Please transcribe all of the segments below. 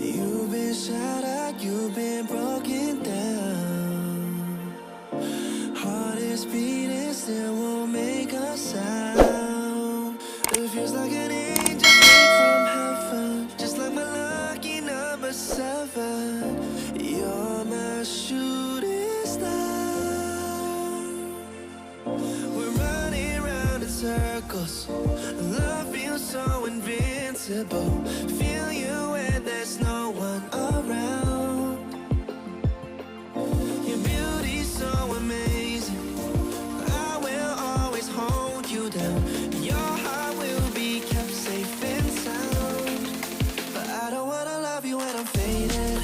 You've been shattered, you've been broken down. Heart is beating, still won't make a sound. It feels like an angel straight from heaven, just like my lucky number 7. You're my shooting star. We're running round in circles. Love feels so invincible. Feel you when there's no one around. Your beauty's so amazing. I will always hold you down. Your heart will be kept safe and sound. But I don't wanna love you when I'm faded.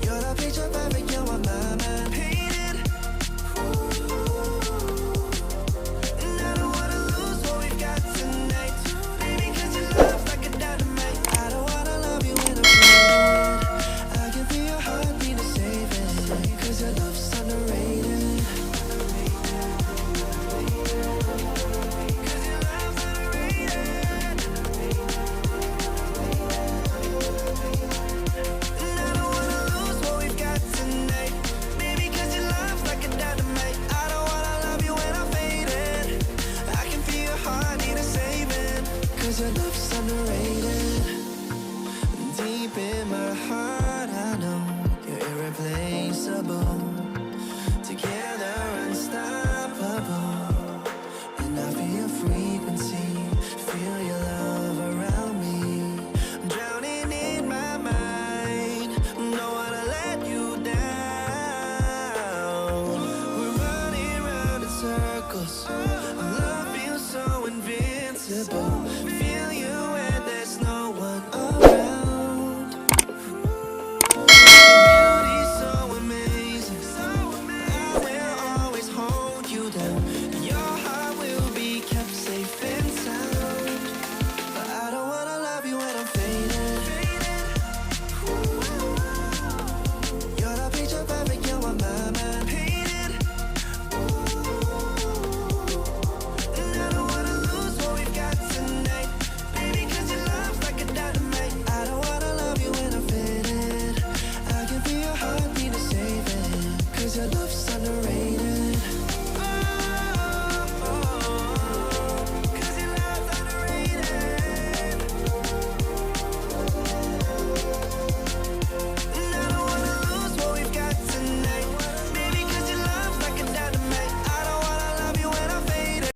You're the picture perfect, you're on my mind. Painted. And I don't wanna lose what we've got tonight. Baby, 'cause your love's like a dynamite. I don't wanna love you when I'm faded. I can feel your heartbeat to save it. 'Cause your love's underrated. 'Cause your love's underrated. And I don't wanna lose what we've got tonight. Baby, 'cause your love's like a dynamite. I don't wanna love you when I'm faded. I can feel your heart need a saving. 'Cause your love's underrated. Deep in my heart, I know you're irreplaceable. Together, unstoppable. And I feel your frequency, feel your love around me. I'm drowning in my mind, don't wanna let you down. We're running round in circles. Love feels so invincible.